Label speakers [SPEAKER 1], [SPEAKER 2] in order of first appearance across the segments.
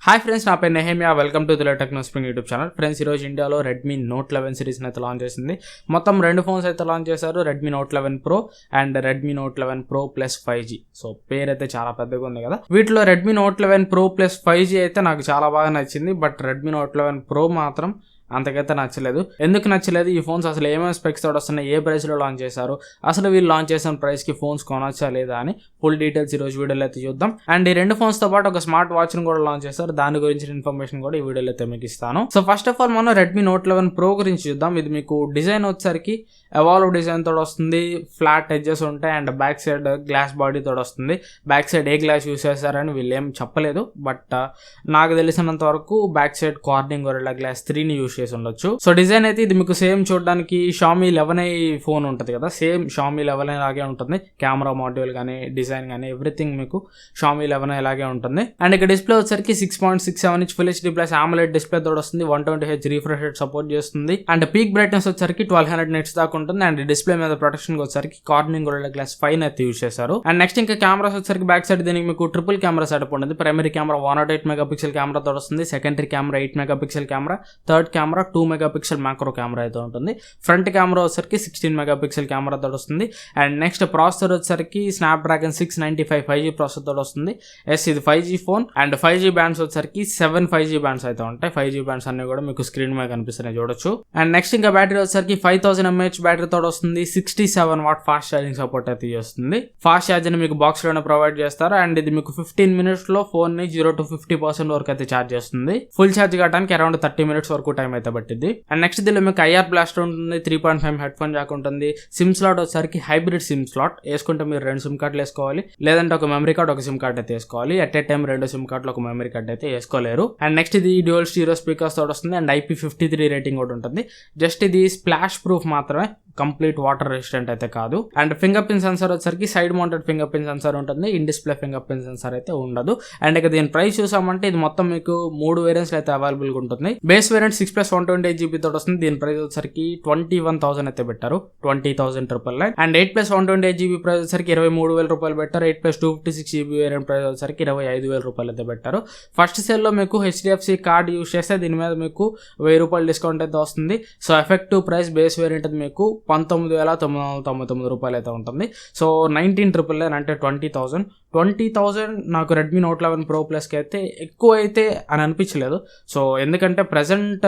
[SPEAKER 1] Hi friends, నా పేరు Nehemiah. Welcome to Telugu techno spring YouTube channel. Friends, ఈరోజు ఇండియాలో రెడ్మీ నోట్ 11 సిరీస్ని అయితే లాంచ్ చేసింది. మొత్తం 2 ఫోన్స్ అయితే లాంచ్ చేశారు, Redmi note 11 pro and Redmi note 11 pro plus 5G. So పేరు అయితే చాలా పెద్దగా ఉంది కదా. వీటిలో Redmi note 11 pro plus 5G అయితే నాకు చాలా బాగా నచ్చింది. బట్ రెడ్మీ నోట్ 11 ప్రో మాత్రం అంతకైతే నచ్చలేదు. ఎందుకు నచ్చలేదు? ఈ ఫోన్స్ అసలు ఏమేమి స్పెక్స్ తోడు వస్తున్నాయి, ఏ ప్రైస్లో లాంచ్ చేశారు, అసలు వీళ్ళు లాంచ్ చేసిన ప్రైస్కి ఫోన్స్ కొనొచ్చా లేదా అని ఫుల్ డీటెయిల్స్ ఈరోజు వీడియోలో అయితే చూద్దాం. అండ్ ఈ 2 ఫోన్స్తో పాటు ఒక స్మార్ట్ వాచ్ని కూడా లాంచ్ చేశారు. దాని గురించి ఇన్ఫర్మేషన్ కూడా ఈ వీడియోలో అయితే మీకు ఇస్తాను. సో ఫస్ట్ ఆఫ్ ఆల్ మనం రెడ్మీ నోట్ 11 ప్రో గురించి చూద్దాం. ఇది మీకు డిజైన్ వచ్చేసరికి ఎవాల్వ్ డిజైన్ తోడు వస్తుంది, ఫ్లాట్ ఎడ్జెస్ ఉంటాయి and back side glass body తోడు వస్తుంది. బ్యాక్ సైడ్ ఏ గ్లాస్ యూస్ చేశారని వీళ్ళు ఏం చెప్పలేదు, బట్ నాకు తెలిసినంత వరకు back side Corning Gorilla glass 3ని యూస్ చేసి ఉండొచ్చు. సో డిజైన్ అయితే ఇది మీకు సేమ్ చూడడానికి Xiaomi 11i ఫోన్ ఉంటుంది కదా, సేమ్ Xiaomi 11i లాగే ఉంటుంది. కెమెరా మాడ్యూల్ కానీ డిజైన్ కానీ ఎవ్రీథింగ్ మీకు Xiaomi 11i లాగే ఉంటుంది. అండ్ ఇక్కడ డిస్ప్లే వచ్చేసరికి 6.67 inch full HD plus AMOLED display తోడు వస్తుంది. 120Hz రిఫ్రెష్ రేట్ సపోర్ట్ చేస్తుంది. అండ్ పీక్ బ్రైట్నెస్ వచ్చేసరికి 1200 nits దాకా ఉంటుంది. అండ్ డిస్ప్లే మీద ప్రొటెక్షన్ వచ్చేసరికి కార్నింగ్ గొరిల్లా గ్లాస్ 5 అయితే యూస్ చేశారు. అండ్ నెక్స్ట్ ఇంకా కెమెరాస్ వచ్చేసరికి బ్యాక్ సైడ్ దీనికి మీకు ట్రిపుల్ కెమెరా సెటప్ ఉంటుంది. ప్రైమరీ కెమెరా 108 మెగాపిక్సెల్ కెమెరా తోడు వస్తుంది. Secondary camera 8 megapixel camera, third camera 2 megapixel macro camera అయితే ఉంటుంది. ఫ్రంట్ కెమెరా వచ్చేసరికి 16 మెగాపిక్సెల్ కెమెరా తోడు వస్తుంది. అండ్ నెక్స్ట్ ప్రాసెసర్ వచ్చేసరికి స్నాప్డ్రాగన్ 695 5G ప్రాసెసర్ తోడు వస్తుంది. ఇది 5G phone. And 5G bands వచ్చేసరికి 7 5G బ్యాండ్స్ అయితే ఉంటాయి. 5G బ్యాండ్స్ అన్ని కూడా మీకు స్క్రీన్ మీద కనిపిస్తున్నాయి, చూడొచ్చు. అండ్ నెక్స్ట్ ఇంకా బ్యాటరీ వచ్చేసరికి 5000 mAh బ్యాటరీ తోడు వస్తుంది. 67 వాట్ ఫాస్ట్ ఛార్జింగ్ సపోర్ట్ అయితే చేస్తుంది. ఫాస్ట్ ఛార్జింగ్ మీకు బాక్స్ లోనే ప్రొవైడ్ చేస్తారు. అండ్ ఇది మీకు 15 minutes లో ఫోన్ ని 0 to 50% వరకు అయితే ఛార్జ్ చేస్తుంది. ఫుల్ ఛార్జ్ కావడానికి అరౌండ్ 30 minutes వరకు టైం అయితే పట్టింది. అండ్ నెక్స్ట్ దీనిలో మీకు IR బ్లాస్టర్ ఉంటుంది, 3.5 హెడ్ ఫోన్ జాక్ ఉంటుంది. సిమ్ స్లాట్ వచ్చేసరికి హైబ్రిడ్ సిమ్ స్లాట్. వేసుకుంటే మీరు 2 సిమ్ కార్డులు వేసుకోవాలి, లేదంటే ఒక మెమరీ కార్డ్ ఒక సిమ్ కార్డ్ అయితే వేసుకోవాలి. అట్ ఏ టైం 2 సిమ్ కార్డులు ఒక మెమరీ కార్డ్ అయితే వేసుకోలేరు. అండ్ నెక్స్ట్ ఇది డ్యూయల్ స్టీరియో స్పీకర్స్ తోడు వస్తుంది. అండ్ IP53 రేటింగ్ కూడా ఉంటుంది. జస్ట్ ఇది స్ప్లాష్ ప్రూఫ్ మాత్రమే, కంప్లీట్ వాటర్ రెసిస్టెంట్ అయితే కాదు. అండ్ ఫింగర్ ప్రింట్ సెన్సార్ వచ్చేసరికి side mounted fingerprint sensor ఉంటుంది, in display fingerprint sensor అయితే ఉండదు. అండ్ ఇక దీని ప్రైస్ చూసామంటే ఇది మొత్తం మీకు 3 వేరియంట్స్ అయితే అవైలబుల్ గా ఉంటుంది. బేస్ వేరియంట్ 6 + 128GB తోటి వస్తుంది. దీని ప్రైస్ వచ్చేసరికి 21,000 అయితే పెట్టారు, 20,999. అండ్ 8 + 128GB ప్రైస్ వచ్చేసరికి 23,000 రూపాయలు పెట్టారు. 8 + 256GB వేరియంట్ ప్రైస్ వచ్చేసరికి 25,000 రూపాయలు అయితే పెట్టారు. ఫస్ట్ సేల్ లో మీకు HDFC కార్డ్ యూస్ చేస్తే దీని మీద మీకు 1000 రూపాయలు డిస్కౌంట్ అయితే వస్తుంది. So effective price base variant మీకు 19,999 రూపాయలు అయితే ఉంటుంది. సో 19,999 అంటే 20,000 నాకు రెడ్మీ నోట్ 11 ప్రో ప్లస్కి అయితే ఎక్కువ అయితే అని అనిపించలేదు. సో ఎందుకంటే ప్రజెంట్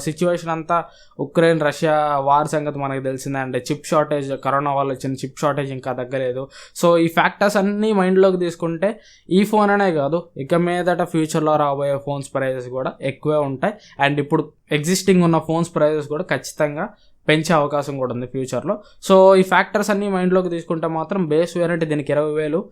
[SPEAKER 1] సిచ్యువేషన్ అంతా ఉక్రెయిన్ రష్యా వార్ సంగతి మనకు తెలిసిందే. అండ్ చిప్ షార్టేజ్, కరోనా వల్ల వచ్చిన చిప్ షార్టేజ్ ఇంకా తగ్గలేదు. సో ఈ ఫ్యాక్టర్స్ అన్నీ మైండ్లోకి తీసుకుంటే ఈ ఫోన్ అనే కాదు, ఇక మీదట ఫ్యూచర్లో రాబోయే ఫోన్స్ ప్రైజెస్ కూడా ఎక్కువే ఉంటాయి. అండ్ ఇప్పుడు ఎగ్జిస్టింగ్ ఉన్న ఫోన్స్ ప్రైజెస్ కూడా ఖచ్చితంగా పెంచే అవకాశం కూడా ఉంది ఫ్యూచర్లో. సో ఈ ఫ్యాక్టర్స్ అన్ని మైండ్లోకి తీసుకుంటే మాత్రం బేస్ వేరియంట్ దీనికి 20,000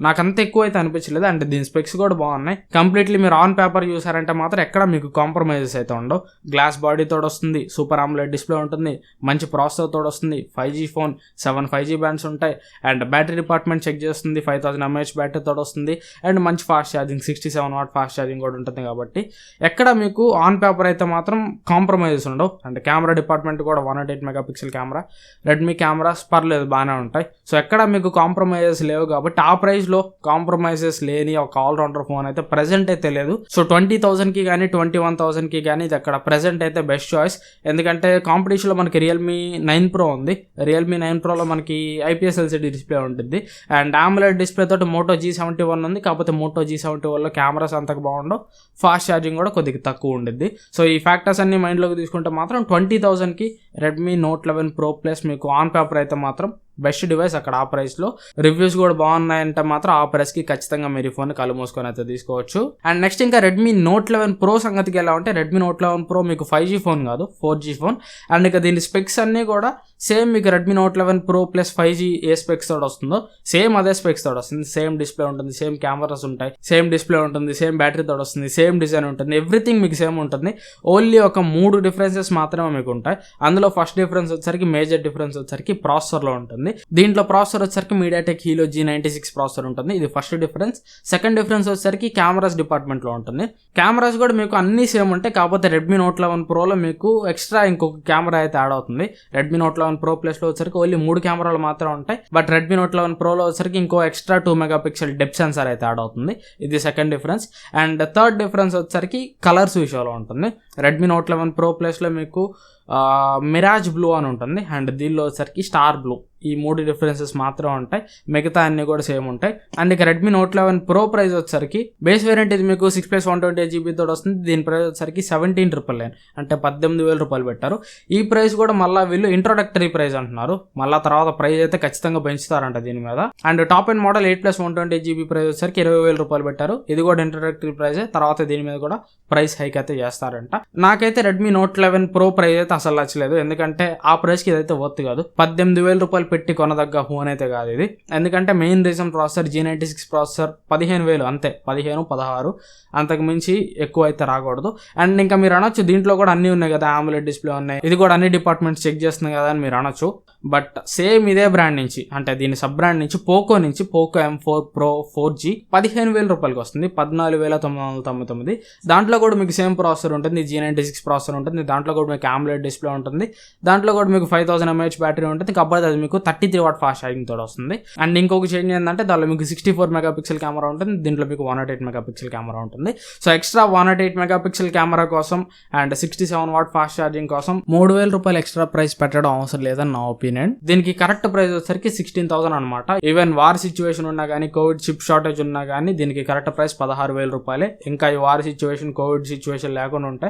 [SPEAKER 1] నాకు అంత ఎక్కువ అయితే అనిపించలేదు. అండ్ దీని స్పెక్స్ కూడా బాగున్నాయి. కంప్లీట్లీ మీరు ఆన్ పేపర్ చూసారంటే మాత్రం ఎక్కడ మీకు కాంప్రమైజెస్ అయితే ఉండవు. గ్లాస్ బాడీ తోడు వస్తుంది, సూపర్ AMOLED డిస్ప్లే ఉంటుంది, మంచి ప్రాసెసర్ తోడు వస్తుంది, 5G ఫోన్, 7 5G బ్యాండ్స్ ఉంటాయి. అండ్ బ్యాటరీ డిపార్ట్మెంట్ చెక్ చేస్తుంది, 5000 mAh బ్యాటరీ తోడు వస్తుంది. అండ్ మంచి fast charging 67 watt fast charging కూడా ఉంటుంది. కాబట్టి ఎక్కడ మీకు ఆన్ పేపర్ అయితే మాత్రం కాంప్రమైజెస్ ఉండవు. అండ్ కెమెరా డిపార్ట్మెంట్ కూడా 108 మెగాపిక్సెల్ కెమెరా, రెడ్మీ కెమెరాస్ పర్లేదు బాగానే ఉంటాయి. సో ఎక్కడ మీకు కాంప్రమైజెస్ లేవు. కాబట్టి ఆ ప్రైస్ లో కాంప్రమైజెస్ లేని ఒక ఆల్రౌండర్ ఫోన్ అయితే ప్రెజెంట్ అయితే లేదు. సో 20,000కి కానీ 21,000కి కానీ ఇది అక్కడ ప్రెజెంట్ అయితే బెస్ట్ చాయిస్. ఎందుకంటే కాంపిటీషన్లో మనకి రియల్మీ 9 ప్రో ఉంది. రియల్మీ 9 ప్రోలో మనకి IPS LCD డిస్ప్లే ఉంటుంది. అండ్ AMOLED డిస్ప్లే తోటి మోటో G71 ఉంది. కాకపోతే మోటో G71లో కెమెరాస్ అంతకు బాగుండవు, ఫాస్ట్ ఛార్జింగ్ కూడా కొద్దిగా తక్కువ ఉండిద్ది. సో ఈ ఫ్యాక్టర్స్ అన్ని మైండ్లోకి తీసుకుంటే మాత్రం 20,000కి రెడ్మీ నోట్ 11 ప్రో ప్లస్ మీకు ఆన్ పేపర్ అయితే మాత్రం బెస్ట్ డివైస్. అక్కడ ఆ ప్రైస్లో రివ్యూస్ కూడా బాగున్నాయంటే మాత్రం ఆ ప్రైస్కి ఖచ్చితంగా మీరు ఈ ఫోన్ కళ్ళు మూసుకొని అయితే తీసుకోవచ్చు. అండ్ నెక్స్ట్ ఇంకా రెడ్మీ నోట్ 11 ప్రో సంగతికి ఎలా ఉంటే రెడ్మీ నోట్ 11 ప్రో మీకు 5G ఫోన్ కాదు, 4G ఫోన్. అండ్ ఇక దీని స్పెక్స్ అన్నీ కూడా సేమ్ మీకు Redmi note 11 pro plus 5G ఏ స్పెక్స్ తోడు వస్తుందో సేమ్ అదే స్పెక్స్ తోడు వస్తుంది. సేమ్ డిస్ప్లే ఉంటుంది, సేమ్ కెమెరాస్ ఉంటాయి, సేమ్ డిస్ప్లే ఉంటుంది, సేమ్ బ్యాటరీ తోడు వస్తుంది, సేమ్ డిజైన్ ఉంటుంది, ఎవ్రీథింగ్ మీకు సేమ్ ఉంటుంది. ఓన్లీ ఒక 3 డిఫరెన్సెస్ మాత్రమే మీకు ఉంటాయి. అందులో దీంట్లో ఫస్ట్ డిఫరెన్స్ వచ్చేసరికి మేజర్ డిఫరెన్స్ వచ్చేసరికి ప్రాసెసర్లో ఉంటుంది. దీంట్లో ప్రాసెసర్ వచ్చేసరికి మీడియాటెక్ హీలో G96 ప్రాసెసర్ ఉంటుంది. ఇది ఫస్ట్ డిఫరెన్స్. సెకండ్ డిఫరెన్స్ వచ్చేసరికి కెమెరాస్ డిపార్ట్మెంట్లో ఉంటుంది. కెమెరాస్ కూడా మీకు అన్ని సేమ్ ఉంటాయి, కాకపోతే రెడ్మీ నోట్ 11 ప్రోలో మీకు ఎక్స్ట్రా ఇంకొక కెమెరా అయితే యాడ్ అవుతుంది. రెడ్మీ నోట్ 11 ప్రో ప్లస్లో వచ్చేసరికి ఓన్లీ 3 కెమెరాలు మాత్రం ఉంటాయి. బట్ రెడ్మీ నోట్ 11 ప్రోలో వచ్చేసరికి ఇంకో ఎక్స్ట్రా 2 మెగాపిక్సెల్ డెప్త్ సెన్సార్ అయితే యాడ్ అవుతుంది. ఇది second difference. And third difference వచ్చేసరికి కలర్స్ విషయంలో ఉంటుంది. రెడ్మీ నోట్ 11 ప్రో ప్లస్లో మీకు మిరాజ్ బ్లూ అని ఉంటుంది, అండ్ దీనిలో వచ్చేసరికి స్టార్ బ్లూ. ఈ 3 డిఫరెన్సెస్ మాత్రం ఉంటాయి, మిగతా అన్ని కూడా సేమ్ ఉంటాయి. అండ్ ఇక రెడ్మీ నోట్ 11 ప్రో ప్రైస్ వచ్చేసరికి బేస్ వేరియంట్ ఇది మీకు 6+128GB తోటి వస్తుంది. దీని ప్రైస్ వచ్చేసరికి 17,999 అంటే 18,000 రూపాయలు పెట్టారు. ఈ ప్రైస్ కూడా మళ్ళీ వీళ్ళు ఇంట్రొడక్టరీ ప్రైస్ అంటున్నారు, మళ్ళీ తర్వాత ప్రైస్ అయితే ఖచ్చితంగా పెంచుతారంట దీని మీద. And top and model 8+128GB price వచ్చేసరికి 20,000 రూపాయలు పెట్టారు. ఇది కూడా ఇంట్రొడక్టరీ ప్రైస్, తర్వాత దీని మీద కూడా ప్రైస్ హైక్ అయితే చేస్తారంట. నాకైతే రెడ్మీ నోట్ 11 ప్రో ప్రైస్ అయితే అసలు నచ్చలేదు, ఎందుకంటే ఆ ప్రైస్కి ఇదైతే వర్త్ కాదు. 18,000 రూపాయలు పెట్టి కొనదగ్గ ఫోన్ అయితే కాదు ఇది. ఎందుకంటే main reason processor G96 processor 15,000 అంతే, 15, 16 అంతకు మించి ఎక్కువ అయితే రాకూడదు. అండ్ ఇంకా మీరు అనొచ్చు దీంట్లో కూడా అన్నీ ఉన్నాయి కదా, AMOLED డిస్ప్లే ఉన్నాయి, ఇది కూడా అన్ని డిపార్ట్మెంట్స్ చెక్ చేస్తుంది కదా అని మీరు అనొచ్చు. బట్ సేమ్ ఇదే బ్రాండ్ నుంచి, అంటే దీని సబ్ బ్రాండ్ నుంచి పోకో M4 Pro 4G 15,000 రూపాయలకి వస్తుంది, 14,999. దాంట్లో కూడా మీకు సేమ్ ప్రాసెసర్ ఉంటుంది, G96 ప్రాసెసర్ ఉంటుంది. దాంట్లో కూడా మీకు AMOLED డిస్ప్లే ఉంటుంది. దాంట్లో కూడా మీకు 5000 mAh బ్యాటరీ ఉంటుంది, కాబట్టి అది మీకు 33 వాట్ ఫాస్ట్ ఛార్జింగ్ తోటి వస్తుంది. అండ్ ఇంకొక చేంజ్ ఏంటంటే దాంట్లో మీకు 64 మెగాపిక్సెల్ కెమెరా ఉంటుంది, దీంట్లో మీకు 108 మెగాపిక్సెల్ కెమెరా ఉంటుంది. సో ఎక్స్ట్రా 108 మెగాపిక్సెల్ కెమెరా కోసం అండ్ 67 వాట్ ఫాస్ట్ ఛార్జింగ్ కోసం 3,000 రూపాయలు ఎక్స్ట్రా ప్రైస్ పెట్టడం అవసరం లేదని నా ఒపీనియన్. దీనికి కరెక్ట్ ప్రైస్ వచ్చేసరికి 16,000 అనమాట. ఈవెన్ వార్ సిచ్యువేషన్ ఉన్నా కానీ, కోవిడ్ చిప్ షార్టేజ్ ఉన్నా కానీ దీనికి కరెక్ట్ ప్రైస్ 16,000 రూపాయలే. ఇంకా ఈ వార్ సిచ్యువేషన్, కోవిడ్ సిచ్యువేషన్ లేకుండా ఉంటే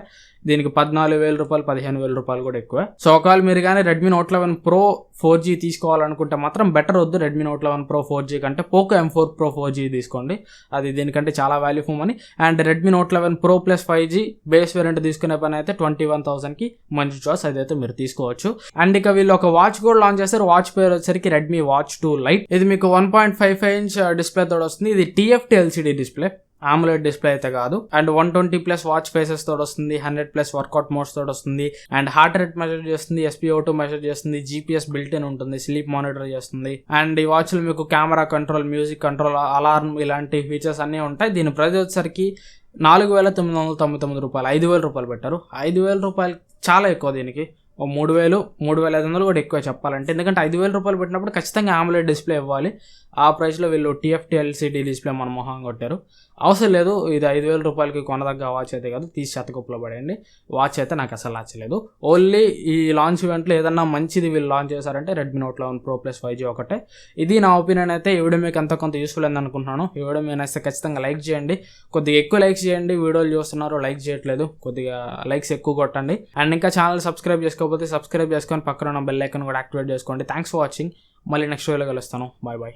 [SPEAKER 1] దీనికి 14,000 రూపాయలు, 15,000 రూపాయలు కూడా ఎక్కువ. సో ఒకవేళ మీరు కానీ రెడ్మీ నోట్ 11 ప్రో 4G తీసుకోవాలనుకుంటే మాత్రం బెటర్ వద్దు, రెడ్మీ నోట్ 11 ప్రో 4G కంటే పోకో M4 Pro 4G తీసుకోండి, అది దీనికంటే చాలా వాల్యూ ఫోన్ అని. And Redmi note 11 pro plus 5G base variant తీసుకునే పని అయితే 21,000కి మంచి చాయిస్, అదైతే మీరు తీసుకోవచ్చు. అండ్ ఇక వీళ్ళు ఒక వాచ్ కూడా లాంచ్ చేస్తారు, వాచ్ పేరు వచ్చేసరికి రెడ్మీ వాచ్ 2 లైట్. ఇది మీకు 1.55 ఇంచ్ డిస్ప్లే తోడు వస్తుంది. ఇది TFT LCD display, AMOLED display అయితే కాదు. అండ్ 120+ వాచ్ ఫేసెస్ తోడు వస్తుంది, 100+ వర్కౌట్ మోడ్స్ తోడు వస్తుంది. అండ్ హార్ట్ రేట్ మెజర్ చేస్తుంది, SpO2 మెజర్ చేస్తుంది, GPS బిల్ట్ ఇన్ ఉంటుంది, స్లీప్ మానిటర్ చేస్తుంది. అండ్ ఈ వాచ్లో మీకు camera control, music control, alarm ఇలాంటి ఫీచర్స్ అన్నీ ఉంటాయి. దీని ప్రైస్ వచ్చేసరికి 4,999 రూపాయలు, 5,000 రూపాయలు పెట్టారు. 5,000 రూపాయలు చాలా ఎక్కువ, దీనికి 3,000, 3,500 కూడా ఎక్కువ చెప్పాలంటే. ఎందుకంటే 5,000 రూపాయలు పెట్టినప్పుడు ఖచ్చితంగా AMOLED డిస్ప్లే ఇవ్వాలి. ఆ ప్రైస్లో వీళ్ళు TFT LCD డిస్ప్లే మన మొహం కొట్టారు, అవసరం లేదు. ఇది 5,000 రూపాయలకి కొనదగ్గ వాచ్ అయితే కాదు, తీసి చెత్తకుప్పలో పడేయండి. వాచ్ అయితే నాకు అసలు నచ్చలేదు. ఓన్లీ ఈ లాంచ్ ఈవెంట్లో ఏదన్నా మంచిది వీళ్ళు లాంచ్ చేశారంటే Redmi note 11 pro plus 5G ఒకటే. ఇది నా ఒపీనియన్ అయితే. ఈ వీడియో మీకు కొంత యూస్ఫుల్ అయింది అనుకుంటున్నాను. ఈ వీడియో మీరు నచ్చితే ఖచ్చితంగా లైక్ చేయండి, కొద్దిగా ఎక్కువ లైక్స్ చేయండి. వీడియోలు చూస్తున్నారు, లైక్ చేయట్లేదు, కొద్దిగా లైక్స్ ఎక్కువ కొట్టండి. అండ్ ఇంకా ఛానల్ సబ్స్క్రైబ్ చేసుకోకపోతే సబ్స్క్రైబ్ చేసుకొని పక్కన ఉన్న బెల్ ఐకాన్ కూడా యాక్టివేట్ చేసుకోండి. Thanks for watching. మళ్ళీ నెక్స్ట్ వీడియోలో కలుస్తాను. Bye bye.